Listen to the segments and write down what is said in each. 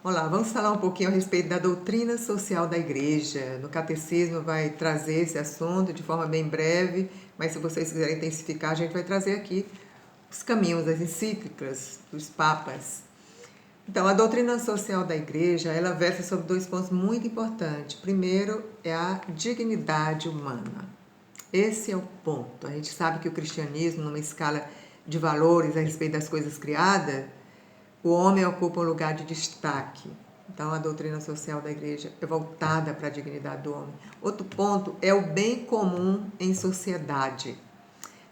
Olá, vamos falar um pouquinho a respeito da doutrina social da igreja. No catecismo vai trazer esse assunto de forma bem breve, mas se vocês quiserem intensificar, a gente vai trazer aqui os caminhos, as encíclicas dos papas. Então, a doutrina social da igreja, ela versa sobre dois pontos muito importantes. Primeiro é a dignidade humana. Esse é o ponto. A gente sabe que o cristianismo, numa escala de valores a respeito das coisas criadas, o homem ocupa um lugar de destaque. Então, a doutrina social da igreja é voltada para a dignidade do homem. Outro ponto é o bem comum em sociedade.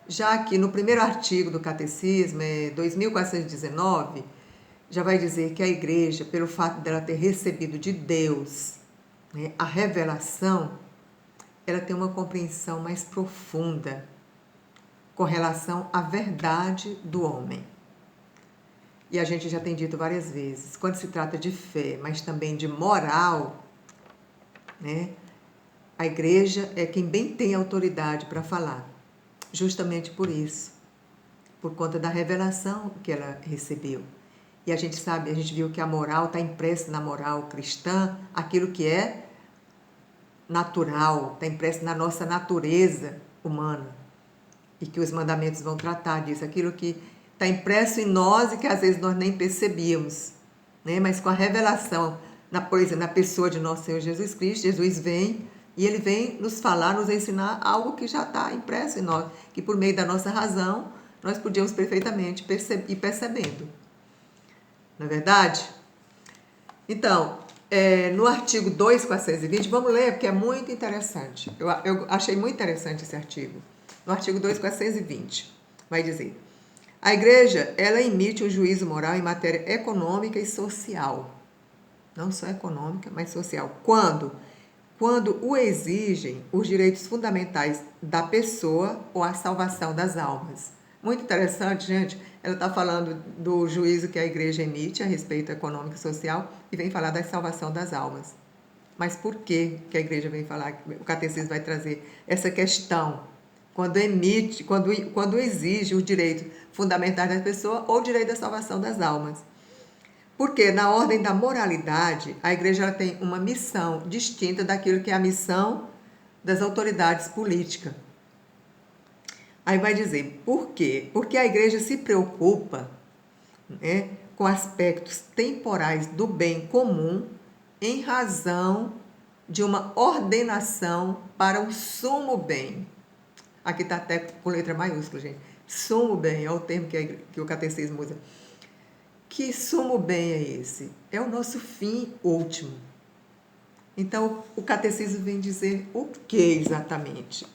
Já que no primeiro artigo do Catecismo, 2419, já vai dizer que a igreja, pelo fato dela ter recebido de Deus, né, a revelação, ela tem uma compreensão mais profunda com relação à verdade do homem. E a gente já tem dito várias vezes, quando se trata de fé, mas também de moral, né, a igreja é quem bem tem autoridade para falar. Justamente por isso, por conta da revelação que ela recebeu. E a gente sabe, a gente viu que a moral está impressa na moral cristã, aquilo que é natural, está impresso na nossa natureza humana. E que os mandamentos vão tratar disso, aquilo que está impresso em nós e que às vezes nós nem percebíamos, né? Mas com a revelação, por exemplo, na pessoa de nosso Senhor Jesus Cristo, Jesus vem e Ele vem nos falar, nos ensinar algo que já está impresso em nós, que por meio da nossa razão nós podíamos perfeitamente ir percebendo. Não é verdade? Então, no artigo 2420, vamos ler, porque é muito interessante. Eu achei muito interessante esse artigo. No artigo 2420, vai dizer: a igreja, ela emite um juízo moral em matéria econômica e social. Não só econômica, mas social. Quando o exigem os direitos fundamentais da pessoa ou a salvação das almas. Muito interessante, gente. Ela está falando do juízo que a igreja emite a respeito econômico e social e vem falar da salvação das almas. Mas por que a igreja vem falar, o catecismo vai trazer essa questão? Quando exige os direitos fundamentais da pessoa ou o direito da salvação das almas. Porque na ordem da moralidade, a igreja ela tem uma missão distinta daquilo que é a missão das autoridades políticas. Aí vai dizer, por quê? Porque a igreja se preocupa, né, com aspectos temporais do bem comum em razão de uma ordenação para o sumo bem. Aqui está até com letra maiúscula, gente. Sumo bem é o termo que o catecismo usa. Que sumo bem é esse? É o nosso fim último. Então, o catecismo vem dizer o que exatamente?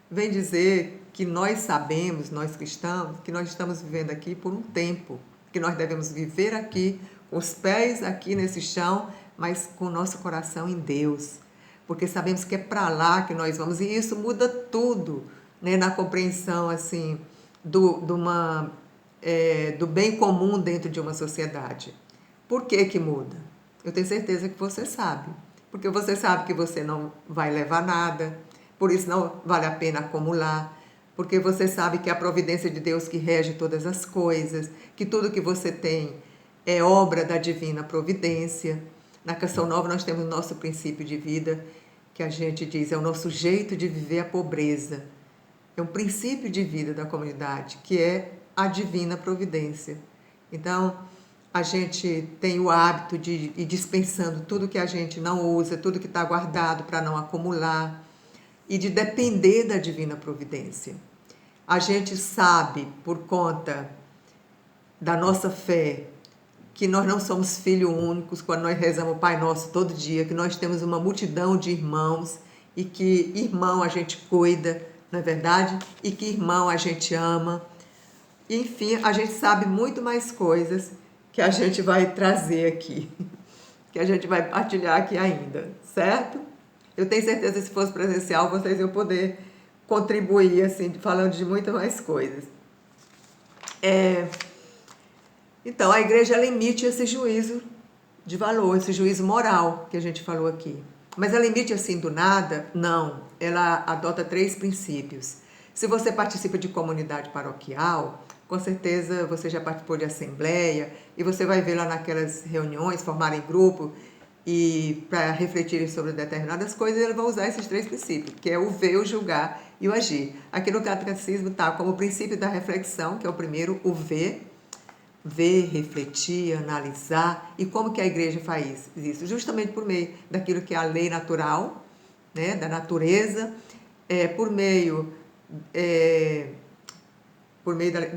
Vem dizer que nós sabemos, nós cristãos, que nós estamos vivendo aqui por um tempo, que nós devemos viver aqui, com os pés aqui nesse chão, mas com o nosso coração em Deus. Porque sabemos que é para lá que nós vamos, e isso muda tudo, né, na compreensão assim, do bem comum dentro de uma sociedade. Por que muda? Eu tenho certeza que você sabe. Porque você sabe que você não vai levar nada, por isso não vale a pena acumular, porque você sabe que é a providência de Deus que rege todas as coisas, que tudo que você tem é obra da divina providência. Na Canção Nova nós temos o nosso princípio de vida, que a gente diz, é o nosso jeito de viver a pobreza. É um princípio de vida da comunidade, que é a divina providência. Então, a gente tem o hábito de ir dispensando tudo que a gente não usa, tudo que está guardado para não acumular, e de depender da divina providência. A gente sabe, por conta da nossa fé, que nós não somos filhos únicos quando nós rezamos o Pai Nosso todo dia, que nós temos uma multidão de irmãos e que irmão a gente cuida, não é verdade? E que irmão a gente ama. Enfim, a gente sabe muito mais coisas que a gente vai trazer aqui, que a gente vai partilhar aqui ainda, certo? Eu tenho certeza que se fosse presencial, vocês iam poder contribuir, assim, falando de muitas mais coisas. Então, a igreja ela emite esse juízo de valor, esse juízo moral que a gente falou aqui. Mas ela emite assim do nada? Não. Ela adota 3 princípios. Se você participa de comunidade paroquial, Com certeza você já participou de assembleia e você vai ver lá naquelas reuniões, formarem grupo e para refletirem sobre determinadas coisas, eles vão usar esses 3 princípios, que é o ver, o julgar e o agir. Aqui no catecismo está como princípio da reflexão, que é o primeiro, o ver, refletir, analisar. E como que a igreja faz isso? Justamente por meio daquilo que é a lei natural, né, da natureza, por meio,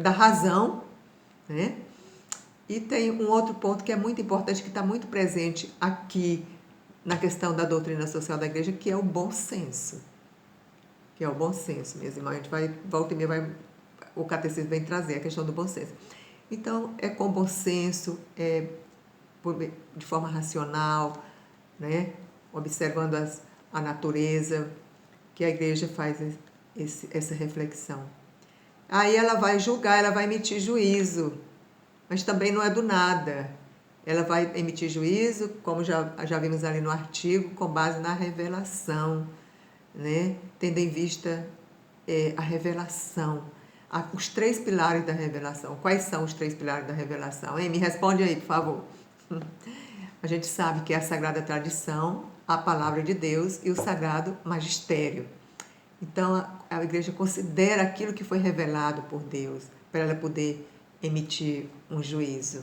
da razão, né? E tem um outro ponto que é muito importante, que está muito presente aqui na questão da doutrina social da igreja, que é o bom senso. Que é o bom senso, minhas irmãs. A gente vai, volta e meia, o catecismo vem trazer a questão do bom senso. Então, é com bom senso, de forma racional, né? Observando a natureza, que a igreja faz essa reflexão. Aí ela vai julgar, ela vai emitir juízo, mas também não é do nada. Ela vai emitir juízo, como já vimos ali no artigo, com base na revelação, né? Tendo em vista a revelação, os 3 pilares da revelação. Quais são os 3 pilares da revelação? Hein? Me responde aí, por favor. A gente sabe que é a Sagrada Tradição, a Palavra de Deus e o Sagrado Magistério. Então, a igreja considera aquilo que foi revelado por Deus, para ela poder emitir um juízo.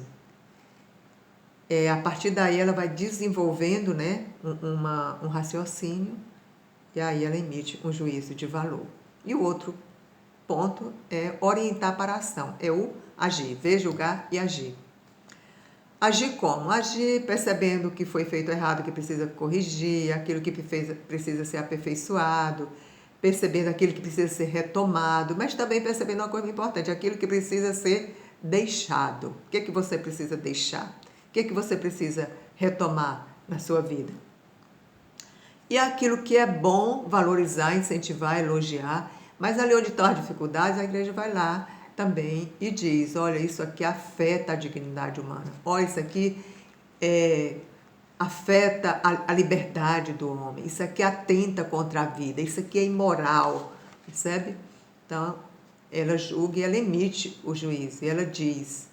A partir daí, ela vai desenvolvendo, né, um raciocínio, e aí ela emite um juízo de valor. E o outro ponto é orientar para a ação, é o agir, ver, julgar e agir. Agir como? Agir percebendo o que foi feito errado, que precisa corrigir, aquilo que precisa ser aperfeiçoado, percebendo aquilo que precisa ser retomado, mas também percebendo uma coisa importante, aquilo que precisa ser deixado. O que você precisa deixar? O que você precisa retomar na sua vida? E aquilo que é bom, valorizar, incentivar, elogiar, mas ali onde estão as dificuldades, a igreja vai lá também e diz, olha, isso aqui afeta a dignidade humana, olha, isso aqui afeta a liberdade do homem, isso aqui atenta contra a vida, isso aqui é imoral, percebe? Então, ela julga e ela emite o juízo, e ela diz...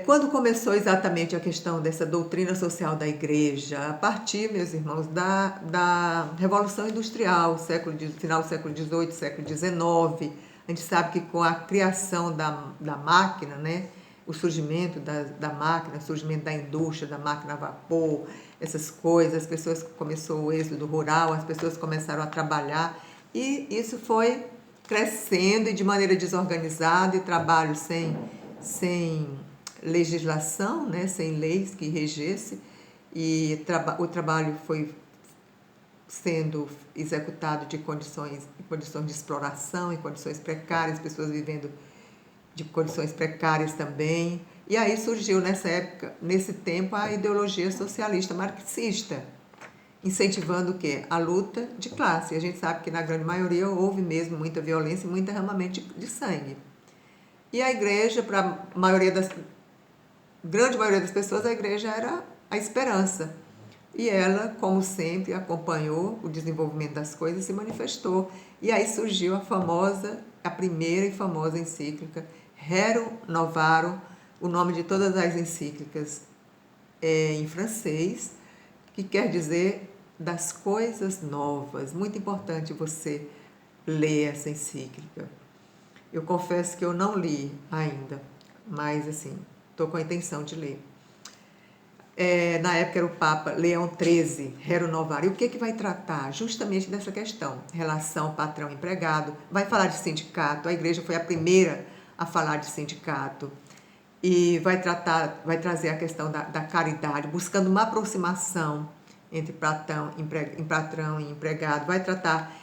quando começou exatamente a questão dessa doutrina social da igreja, a partir, meus irmãos, da Revolução Industrial, final do século XVIII, século XIX, a gente sabe que com a criação da máquina, né, o surgimento da máquina, o surgimento da indústria, da máquina a vapor, essas coisas, as pessoas, começou o êxodo rural, as pessoas começaram a trabalhar, e isso foi crescendo e de maneira desorganizada, e trabalho sem legislação, né, sem leis que regesse, e o trabalho foi sendo executado em condições de exploração, em condições precárias, pessoas vivendo de condições precárias também. E aí surgiu nessa época, nesse tempo, a ideologia socialista marxista, incentivando o quê? A luta de classe. E a gente sabe que na grande maioria houve mesmo muita violência e muito derramamento de sangue. E a igreja, para a grande maioria das pessoas, a igreja era a esperança. E ela, como sempre, acompanhou o desenvolvimento das coisas e se manifestou. E aí surgiu a primeira e famosa encíclica, Rerum Novarum, o nome de todas as encíclicas em francês, que quer dizer das coisas novas. Muito importante você ler essa encíclica. Eu confesso que eu não li ainda, mas assim, estou com a intenção de ler. Na época era o Papa Leão XIII, Rerum Novarum. E o que vai tratar? Justamente dessa questão, relação patrão-empregado. Vai falar de sindicato, a igreja foi a primeira a falar de sindicato. E vai trazer a questão da caridade, buscando uma aproximação entre patrão e empregado. Vai tratar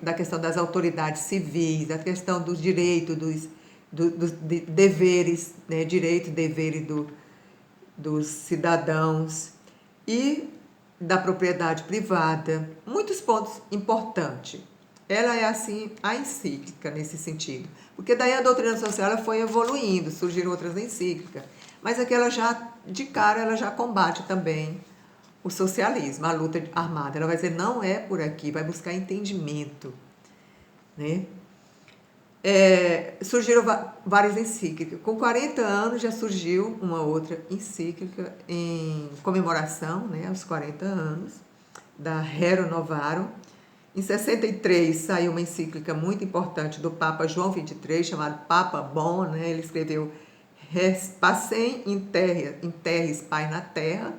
da questão das autoridades civis, da questão dos direitos, dos deveres, né, direito e deveres dos cidadãos e da propriedade privada. Muitos pontos importantes. Ela é, assim, a encíclica nesse sentido. Porque daí a doutrina social ela foi evoluindo, surgiram outras encíclicas. Mas aqui ela já, de cara, ela já combate também o socialismo, a luta armada. Ela vai dizer, não é por aqui, vai buscar entendimento, né? surgiram várias encíclicas. Com 40 anos já surgiu uma outra encíclica em comemoração, né, aos 40 anos, da Rerum Novarum. Em 63 saiu uma encíclica muito importante do Papa João XXIII, chamado Papa Bom, né? Ele escreveu Pacem in terris Pai na Terra.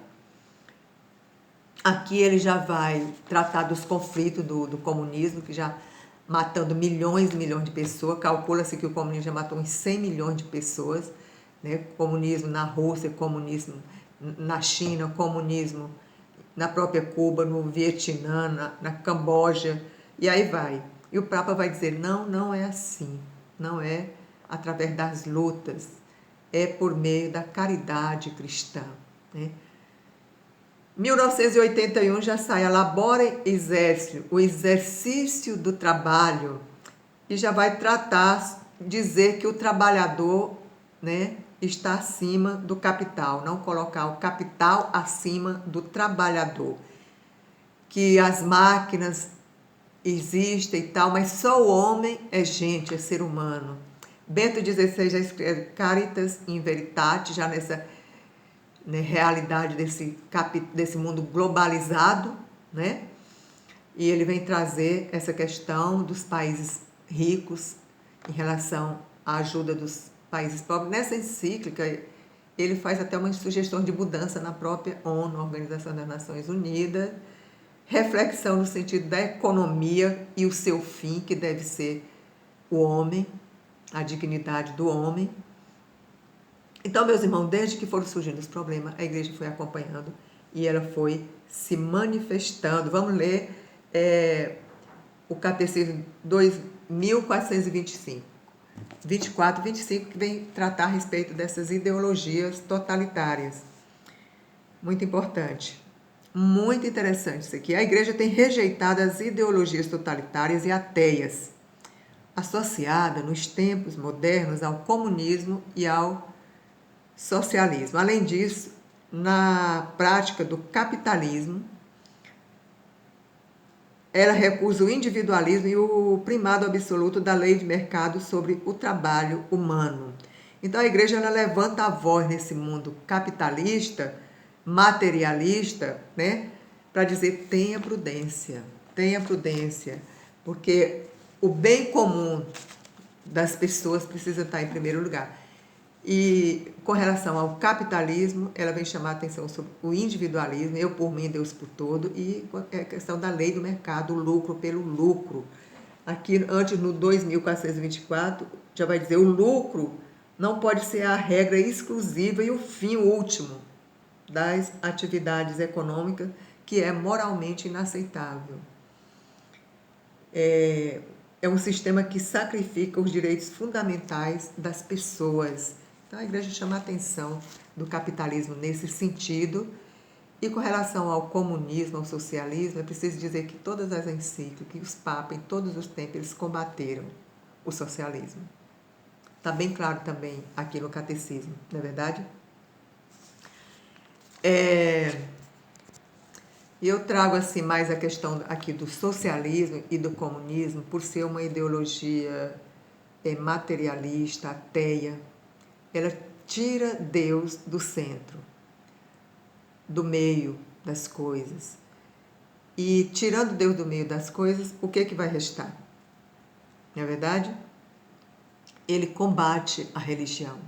Aqui ele já vai tratar dos conflitos do comunismo, que já matando milhões e milhões de pessoas. Calcula-se que o comunismo já matou uns 100 milhões de pessoas, né? Comunismo na Rússia, comunismo na China, comunismo na própria Cuba, no Vietnã, na Camboja, e aí vai. E o Papa vai dizer, não, não é assim, não é através das lutas, é por meio da caridade cristã, né? 1981 já sai a Labore Exercitio, o exercício do trabalho, e já vai tratar, dizer que o trabalhador, né, está acima do capital, não colocar o capital acima do trabalhador, que as máquinas existem e tal, mas só o homem é gente, é ser humano. Bento XVI já escreve Caritas in Veritate, já nessa, né, realidade desse mundo globalizado, né? E ele vem trazer essa questão dos países ricos em relação à ajuda dos países pobres. Nessa encíclica, ele faz até uma sugestão de mudança na própria ONU, Organização das Nações Unidas, reflexão no sentido da economia e o seu fim, que deve ser o homem, a dignidade do homem. Então, meus irmãos, desde que foram surgindo os problemas, a igreja foi acompanhando e ela foi se manifestando. Vamos ler o Catecismo 2425, 24, 25, que vem tratar a respeito dessas ideologias totalitárias. Muito importante. Muito interessante isso aqui. A igreja tem rejeitado as ideologias totalitárias e ateias, associada nos tempos modernos ao comunismo e ao socialismo. Além disso, na prática do capitalismo, ela recusa o individualismo e o primado absoluto da lei de mercado sobre o trabalho humano. Então a igreja ela levanta a voz nesse mundo capitalista, materialista, né, para dizer tenha prudência, porque o bem comum das pessoas precisa estar em primeiro lugar. E com relação ao capitalismo, ela vem chamar a atenção sobre o individualismo, eu por mim, Deus por todo, e a questão da lei do mercado, o lucro pelo lucro. Aqui, antes, no 2424, já vai dizer, o lucro não pode ser a regra exclusiva e o fim último das atividades econômicas, que é moralmente inaceitável. É um sistema que sacrifica os direitos fundamentais das pessoas. Então, a igreja chama a atenção do capitalismo nesse sentido. E com relação ao comunismo, ao socialismo, é preciso dizer que todas as encíclicas, que os papas, em todos os tempos, eles combateram o socialismo. Está bem claro também aqui no catecismo, não é verdade? E eu trago assim mais a questão aqui do socialismo e do comunismo, por ser uma ideologia materialista, ateia. Ela tira Deus do centro, do meio das coisas. E tirando Deus do meio das coisas, o que vai restar? Não é verdade? Ele combate a religião.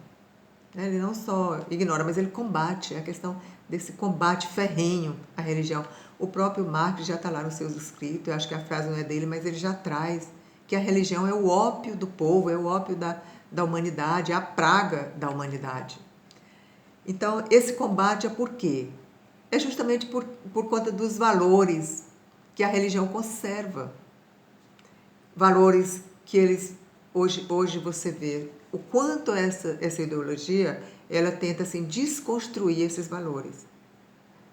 Ele não só ignora, mas ele combate a questão desse combate ferrenho à religião. O próprio Marx já está lá nos seus escritos, eu acho que a frase não é dele, mas ele já traz que a religião é o ópio do povo, é o ópio da humanidade, é a praga da humanidade. Então, esse combate é por quê? É justamente por conta dos valores que a religião conserva. Valores que eles, hoje você vê, o quanto essa ideologia, ela tenta assim, desconstruir esses valores.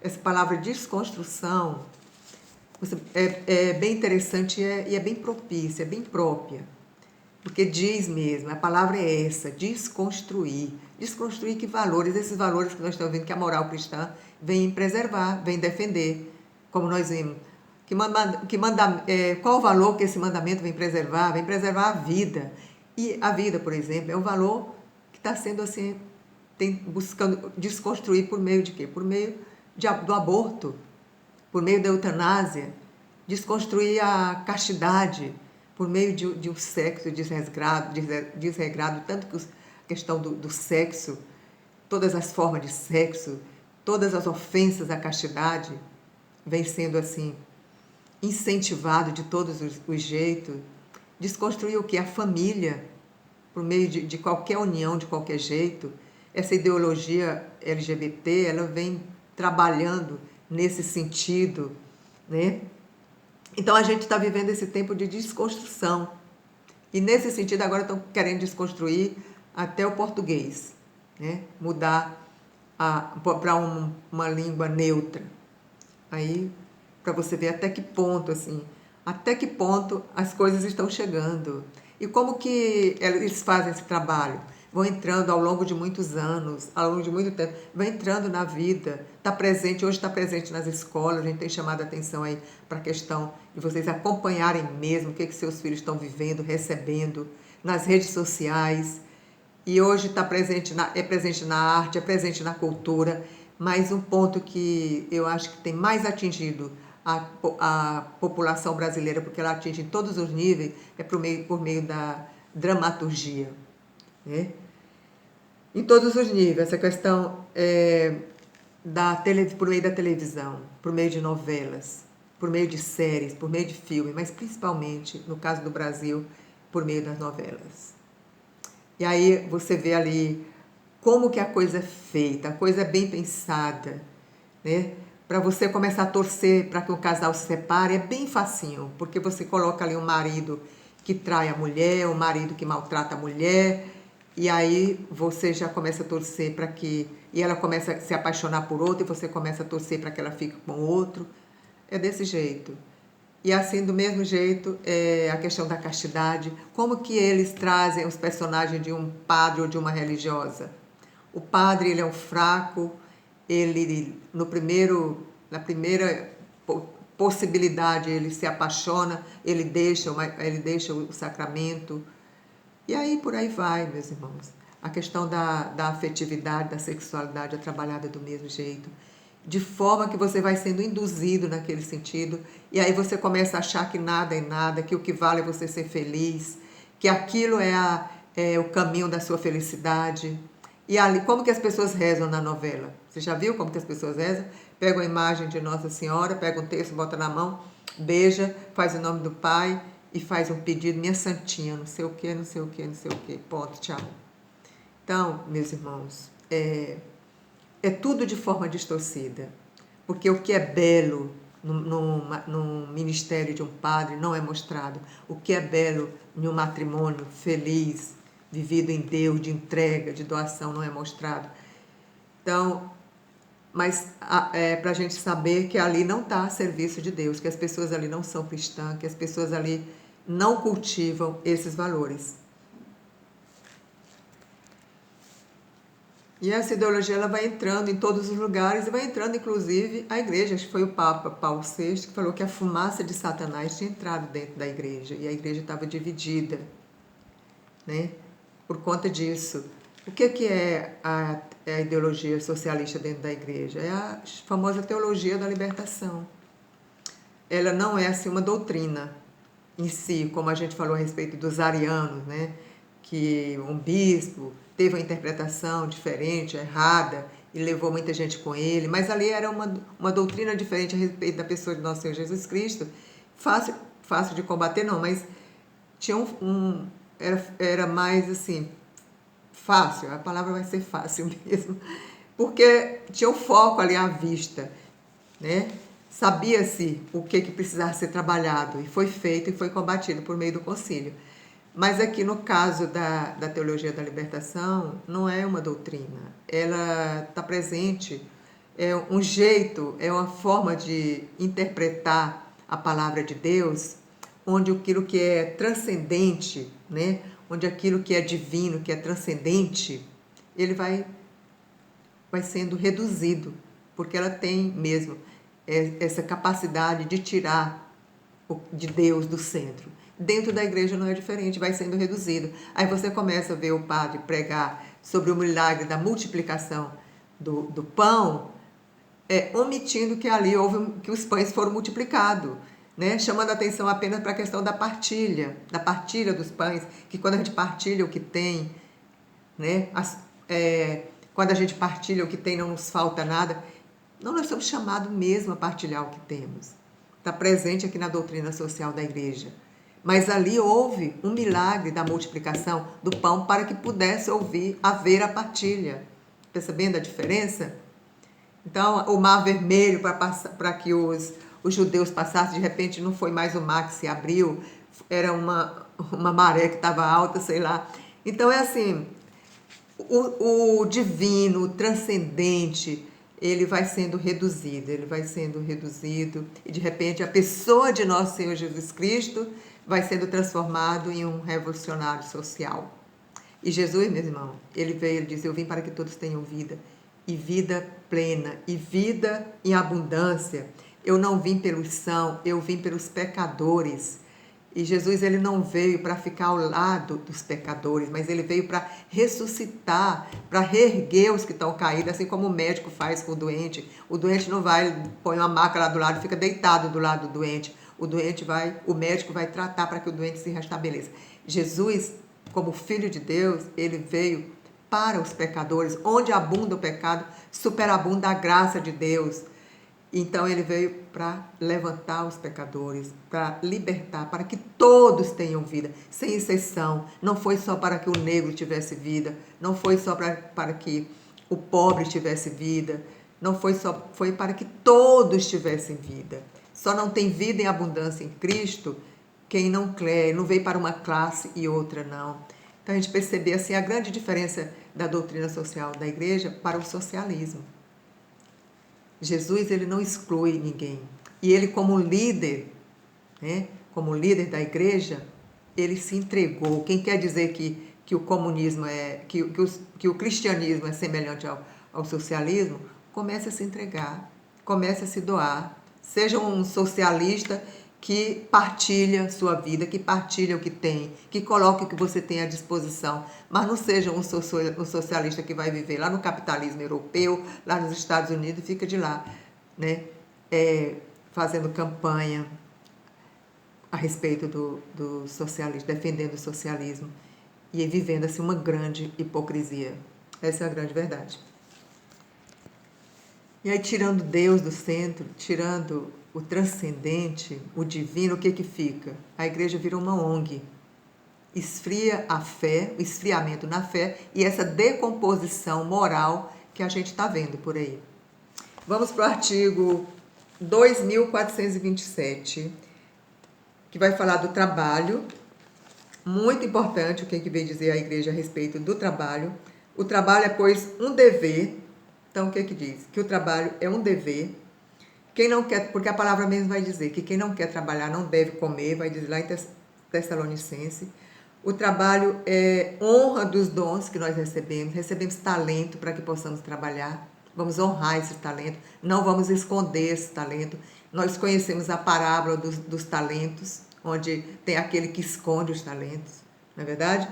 Essa palavra desconstrução é bem interessante e é bem propícia, é bem própria. Porque diz mesmo, a palavra é essa, desconstruir. Desconstruir que valores, esses valores que nós estamos vendo que a moral cristã vem preservar, vem defender. Como nós vimos, qual o valor que esse mandamento vem preservar? Vem preservar a vida. E a vida, por exemplo, é um valor que está sendo assim, buscando desconstruir por meio de quê? Por meio do aborto, por meio da eutanásia, desconstruir a castidade, por meio de um sexo desregrado, tanto que a questão do sexo, todas as formas de sexo, todas as ofensas à castidade, vem sendo assim incentivado de todos os jeitos, desconstruir o que? A família, por meio de qualquer união, de qualquer jeito. Essa ideologia LGBT, ela vem trabalhando nesse sentido, né? Então a gente está vivendo esse tempo de desconstrução. E nesse sentido agora estão querendo desconstruir até o português, né? Mudar para uma língua neutra. Aí, para você ver até que ponto, assim, até que ponto as coisas estão chegando. E como que eles fazem esse trabalho? Vão entrando ao longo de muitos anos, ao longo de muito tempo, vão entrando na vida, está presente, hoje está presente nas escolas, a gente tem chamado a atenção aí para a questão de vocês acompanharem mesmo o que seus filhos estão vivendo, recebendo, nas redes sociais. E hoje está presente é presente na arte, é presente na cultura, mas um ponto que eu acho que tem mais atingido a população brasileira, porque ela atinge em todos os níveis, é por meio da dramaturgia, né? Em todos os níveis, essa questão por meio da televisão, por meio de novelas, por meio de séries, por meio de filmes, mas principalmente, no caso do Brasil, por meio das novelas. E aí você vê ali como que a coisa é feita, a coisa é bem pensada, né? Para você começar a torcer para que o casal se separe é bem facinho, porque você coloca ali um marido que trai a mulher, um marido que maltrata a mulher, e aí você já começa a torcer para que... E ela começa a se apaixonar por outro, e você começa a torcer para que ela fique com outro. É desse jeito. E assim, do mesmo jeito, a questão da castidade, como que eles trazem os personagens de um padre ou de uma religiosa? O padre, ele é um fraco, ele, na primeira possibilidade, ele se apaixona, ele deixa o sacramento. E aí, por aí vai, meus irmãos. A questão da afetividade, da sexualidade é trabalhada do mesmo jeito, de forma que você vai sendo induzido naquele sentido, e aí você começa a achar que nada é nada, que o que vale é você ser feliz, que aquilo é o caminho da sua felicidade. E ali, como que as pessoas rezam na novela? Você já viu como que as pessoas rezam? Pega a imagem de Nossa Senhora, pega um texto, bota na mão, beija, faz o nome do Pai e faz um pedido, minha santinha, não sei o que, não sei o que, não sei o que, ponto, tchau. Então, meus irmãos, é tudo de forma distorcida, porque o que é belo no ministério de um padre não é mostrado. O que é belo em um matrimônio feliz, vivido em Deus, de entrega, de doação, não é mostrado. Então, mas para a gente saber que ali não está a serviço de Deus, que as pessoas ali não são cristãs, que as pessoas ali não cultivam esses valores. E essa ideologia ela vai entrando em todos os lugares e vai entrando, inclusive, a igreja. Acho que foi o Papa Paulo VI que falou que a fumaça de Satanás tinha entrado dentro da igreja e a igreja estava dividida, né? Por conta disso. O que é a ideologia socialista dentro da igreja? É a famosa teologia da libertação. Ela não é assim uma doutrina em si, como a gente falou a respeito dos arianos, né? Que um bispo teve uma interpretação diferente, errada, e levou muita gente com ele, mas ali era uma doutrina diferente a respeito da pessoa de nosso Senhor Jesus Cristo, fácil de combater não, mas tinha era mais assim, fácil, a palavra vai ser fácil mesmo, porque tinha um foco ali à vista, né? Sabia-se o que precisava ser trabalhado, e foi feito e foi combatido por meio do concílio. Mas aqui no caso da teologia da libertação, não é uma doutrina, ela está presente, é um jeito, é uma forma de interpretar a palavra de Deus, onde aquilo que é transcendente, né? Onde aquilo que é divino, que é transcendente, ele vai sendo reduzido, porque ela tem mesmo essa capacidade de tirar de Deus do centro. dentro da igreja não é diferente, vai sendo reduzido. Aí você começa a ver o padre pregar sobre o milagre da multiplicação do pão, omitindo que ali houve que os pães foram multiplicados, né? Chamando a atenção apenas para a questão da partilha dos pães, que quando a gente partilha o que tem, né? Quando a gente partilha o que tem, não nos falta nada. Não, nós somos chamados mesmo a partilhar o que temos. Está presente aqui na doutrina social da igreja. Mas ali houve um milagre da multiplicação do pão para que pudesse haver a partilha. Percebendo a diferença? Então, o mar vermelho para que os judeus passassem, de repente não foi mais o mar que se abriu, era uma maré que estava alta, sei lá. Então, é assim, o divino, o transcendente, ele vai sendo reduzido, e de repente a pessoa de nosso Senhor Jesus Cristo vai sendo transformado em um revolucionário social. E Jesus, meus irmãos, ele veio e disse: eu vim para que todos tenham vida, e vida plena, e vida em abundância. Eu não vim pelos sãos, eu vim pelos pecadores. E Jesus, ele não veio para ficar ao lado dos pecadores, mas ele veio para ressuscitar, para reerguer os que estão caídos, assim como o médico faz com o doente. O doente não vai, põe uma maca lá do lado, fica deitado do lado do doente. O médico vai tratar para que o doente se restabeleça. Jesus, como Filho de Deus, ele veio para os pecadores. Onde abunda o pecado, superabunda a graça de Deus. Então ele veio para levantar os pecadores, para libertar, para que todos tenham vida, sem exceção. Não foi só para que o negro tivesse vida, não foi só para que o pobre tivesse vida, foi para que todos tivessem vida. Só não tem vida em abundância em Cristo quem não crê, não veio para uma classe e outra não. Então a gente percebe assim a grande diferença da doutrina social da igreja para o socialismo. Jesus, ele não exclui ninguém. E ele, como líder, né, como líder da igreja, ele se entregou. Quem quer dizer que o comunismo que o cristianismo é semelhante ao socialismo, comece a se entregar, comece a se doar. Seja um socialista que partilha sua vida, que partilha o que tem, que coloque o que você tem à disposição, mas não seja um socialista que vai viver lá no capitalismo europeu, lá nos Estados Unidos, e fica de lá, né, fazendo campanha a respeito do socialismo, defendendo o socialismo e vivendo assim uma grande hipocrisia. Essa é a grande verdade. E aí, tirando Deus do centro, tirando o transcendente, o divino, o que fica? A igreja vira uma ONG. Esfria a fé, o esfriamento na fé e essa decomposição moral que a gente está vendo por aí. Vamos para o artigo 2427, que vai falar do trabalho. Muito importante o que veio dizer a igreja a respeito do trabalho. O trabalho é, pois, um dever. Então, o que diz? Que o trabalho é um dever. Quem não quer, porque a palavra mesmo vai dizer que quem não quer trabalhar não deve comer, vai dizer lá em Tessalonicense. O trabalho é honra dos dons que nós recebemos talento para que possamos trabalhar. Vamos honrar esse talento, não vamos esconder esse talento. Nós conhecemos a parábola dos talentos, onde tem aquele que esconde os talentos, não é verdade?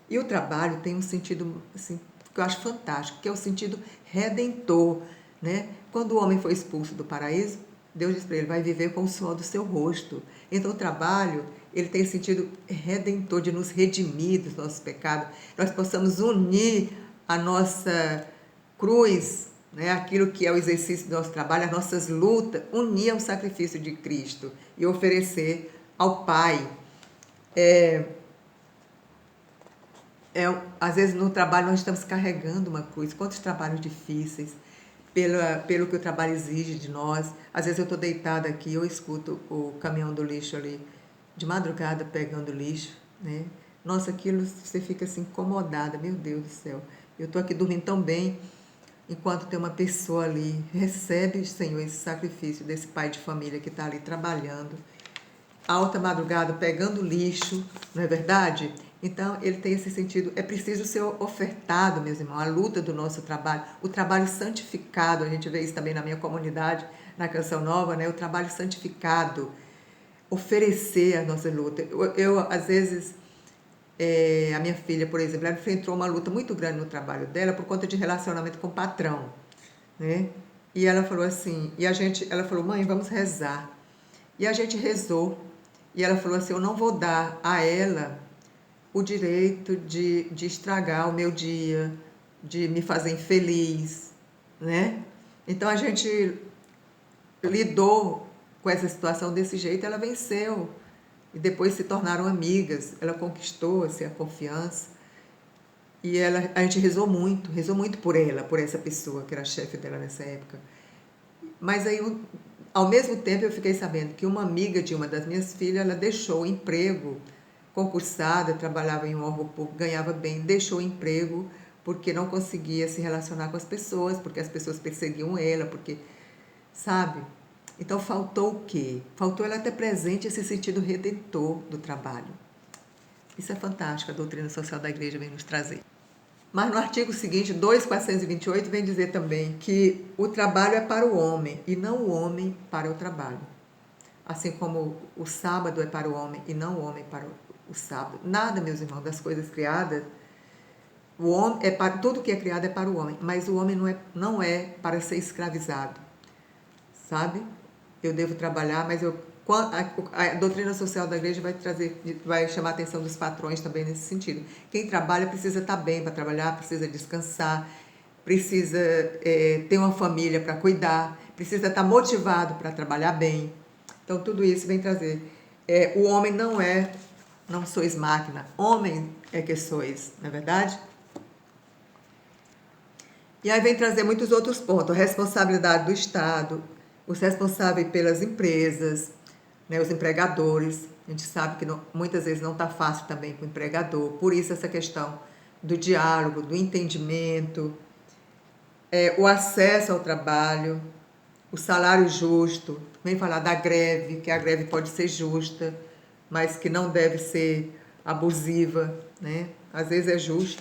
E o trabalho tem um sentido assim, que eu acho fantástico, que é o sentido redentor, né? Quando o homem foi expulso do paraíso, Deus disse para ele: vai viver com o suor do seu rosto. Então o trabalho, ele tem sentido redentor, de nos redimir dos nossos pecados. Nós possamos unir a nossa cruz, né? Aquilo que é o exercício do nosso trabalho, as nossas lutas, unir ao sacrifício de Cristo e oferecer ao Pai. Às vezes no trabalho nós estamos carregando uma cruz. Quantos trabalhos difíceis, pelo que o trabalho exige de nós. Às vezes eu estou deitada aqui, eu escuto o caminhão do lixo ali, de madrugada pegando lixo, né? Nossa, aquilo você fica assim incomodada, meu Deus do céu. Eu estou aqui dormindo tão bem, enquanto tem uma pessoa ali, recebe, Senhor, esse sacrifício desse pai de família que está ali trabalhando, alta madrugada, pegando lixo, não é verdade? Então, ele tem esse sentido, é preciso ser ofertado, meus irmãos, a luta do nosso trabalho, o trabalho santificado, a gente vê isso também na minha comunidade, na Canção Nova, né? O trabalho santificado. oferecer a nossa luta. Às vezes, a minha filha, por exemplo, ela enfrentou uma luta muito grande no trabalho dela por conta de relacionamento com o patrão, né? E ela falou assim, ela falou, mãe, vamos rezar. E a gente rezou, e ela falou assim, eu não vou dar a ela o direito de estragar o meu dia, de me fazer infeliz, né? Então a gente lidou com essa situação desse jeito, ela venceu. E depois se tornaram amigas, ela conquistou assim, a confiança. E a gente rezou muito por ela, por essa pessoa que era chefe dela nessa época. Mas aí, ao mesmo tempo, eu fiquei sabendo que uma amiga de uma das minhas filhas, ela deixou o emprego, concursada, trabalhava em um órgão público, ganhava bem, deixou o emprego porque não conseguia se relacionar com as pessoas, porque as pessoas perseguiam ela, porque, sabe? Então faltou o quê? Faltou ela ter presente esse sentido redentor do trabalho. Isso é fantástico, a doutrina social da igreja vem nos trazer. Mas no artigo seguinte, 2.428, vem dizer também que o trabalho é para o homem e não o homem para o trabalho. Assim como o sábado é para o homem e não o homem para o sábado. Nada, meus irmãos, das coisas criadas, o homem tudo que é criado é para o homem, mas o homem não é para ser escravizado, sabe? Eu devo trabalhar, mas a doutrina social da igreja vai chamar a atenção dos patrões também nesse sentido. Quem trabalha precisa estar bem para trabalhar, precisa descansar, precisa ter uma família para cuidar, precisa estar motivado para trabalhar bem. Então, tudo isso vem trazer. O homem não sois máquina, homem é que sois, não é verdade? E aí vem trazer muitos outros pontos, a responsabilidade do Estado, os responsáveis pelas empresas, né, os empregadores. A gente sabe que muitas vezes não está fácil também para o empregador, por isso essa questão do diálogo, do entendimento, o acesso ao trabalho, o salário justo, vem falar da greve, que a greve pode ser justa, mas que não deve ser abusiva, né? Às vezes é justo.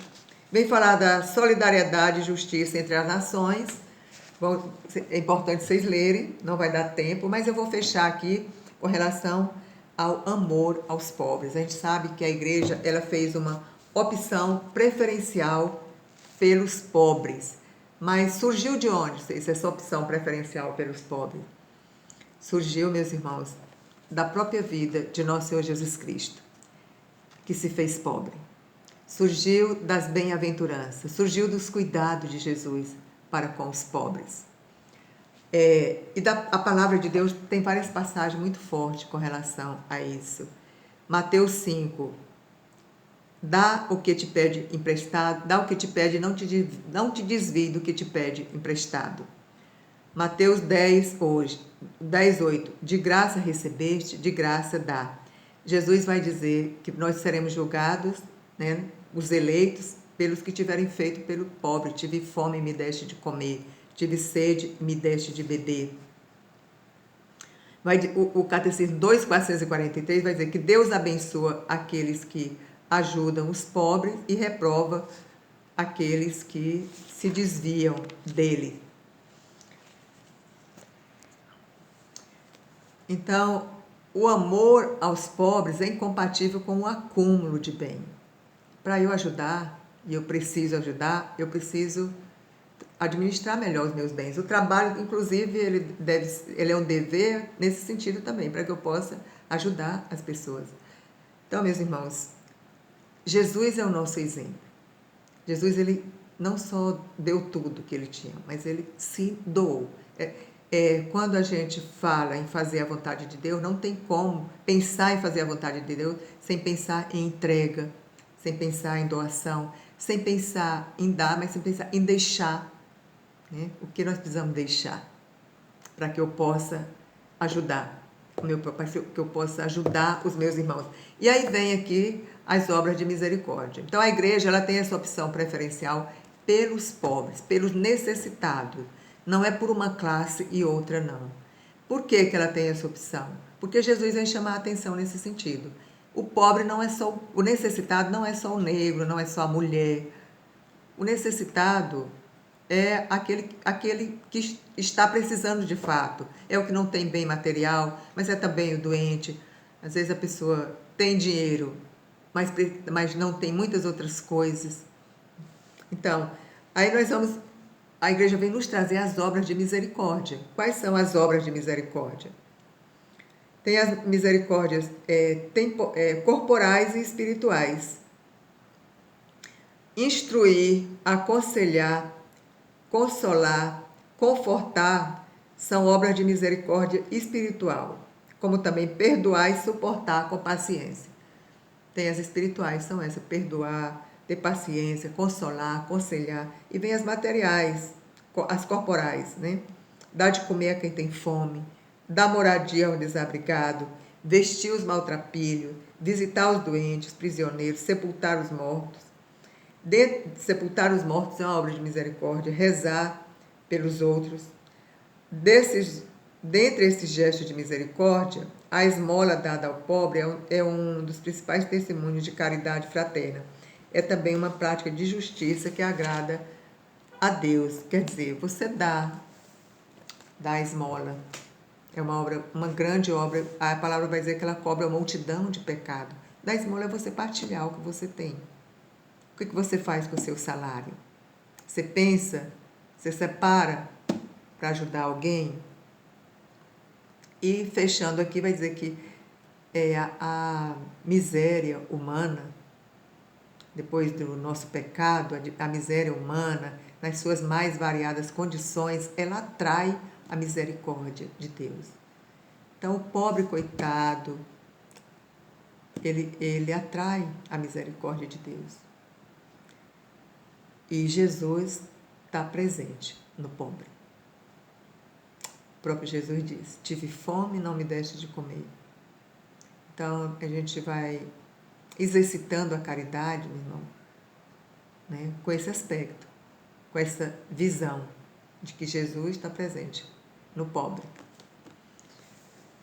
Vem falar da solidariedade e justiça entre as nações. Bom, é importante vocês lerem, não vai dar tempo, mas eu vou fechar aqui com relação ao amor aos pobres. A gente sabe que a igreja ela fez uma opção preferencial pelos pobres. Mas surgiu de onde essa opção preferencial pelos pobres? Surgiu, meus irmãos, da própria vida de nosso Senhor Jesus Cristo, que se fez pobre. Surgiu das bem-aventuranças, surgiu dos cuidados de Jesus para com os pobres. A palavra de Deus tem várias passagens muito fortes com relação a isso. Mateus 5, dá o que te pede emprestado, dá o que te pede, não te desvie do que te pede emprestado. Mateus 10, 8, de graça recebeste, de graça dá. Jesus vai dizer que nós seremos julgados, né, os eleitos, pelos que tiverem feito pelo pobre. Tive fome e me deste de comer, tive sede e me deste de beber. O Catecismo 2.443 vai dizer que Deus abençoa aqueles que ajudam os pobres e reprova aqueles que se desviam dele. Então, o amor aos pobres é incompatível com o acúmulo de bem. Para eu ajudar, e eu preciso ajudar, eu preciso administrar melhor os meus bens. O trabalho, inclusive, ele é um dever nesse sentido também, para que eu possa ajudar as pessoas. Então, meus irmãos, Jesus é o nosso exemplo. Jesus, ele não só deu tudo que ele tinha, mas ele se doou. Quando a gente fala em fazer a vontade de Deus, não tem como pensar em fazer a vontade de Deus sem pensar em entrega, sem pensar em doação, sem pensar em dar, mas sem pensar em deixar. Né? O que nós precisamos deixar para que eu possa ajudar, para que eu possa ajudar os meus irmãos. E aí vem aqui as obras de misericórdia. Então a igreja ela tem essa opção preferencial pelos pobres, pelos necessitados. Não é por uma classe e outra, não. Por que ela tem essa opção? Porque Jesus vem chamar a atenção nesse sentido. O pobre não é só, o necessitado não é só o negro, não é só a mulher. O necessitado é aquele que está precisando de fato. É o que não tem bem material, mas é também o doente, Às vezes a pessoa tem dinheiro, mas não tem muitas outras coisas. Então, aí a igreja vem nos trazer as obras de misericórdia. Quais são as obras de misericórdia? Tem as misericórdias corporais e espirituais. Instruir, aconselhar, consolar, confortar são obras de misericórdia espiritual, como também perdoar e suportar com paciência. Tem as espirituais, são essas: perdoar, ter paciência, consolar, aconselhar. E vem as materiais, as corporais, né? Dar de comer a quem tem fome, dar moradia ao desabrigado, vestir os maltrapilhos, visitar os doentes, prisioneiros, sepultar os mortos. Sepultar os mortos é uma obra de misericórdia, rezar pelos outros. Dentre esses gestos de misericórdia, a esmola dada ao pobre é um dos principais testemunhos de caridade fraterna. É também uma prática de justiça que agrada a Deus. Quer dizer, você dá a esmola. É uma grande obra. A palavra vai dizer que ela cobre uma multidão de pecado. Dar esmola é você partilhar o que você tem. O que você faz com o seu salário? Você pensa, você separa para ajudar alguém? E fechando aqui, vai dizer que a miséria humana, depois do nosso pecado, a miséria humana, nas suas mais variadas condições, ela atrai a misericórdia de Deus. Então, o pobre coitado, ele atrai a misericórdia de Deus. E Jesus está presente no pobre. O próprio Jesus diz: tive fome e não me deste de comer. Então, a gente vai exercitando a caridade, meu irmão, né, com esse aspecto, com essa visão de que Jesus está presente no pobre.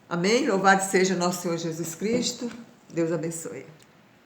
Amém? Louvado seja nosso Senhor Jesus Cristo. Deus abençoe.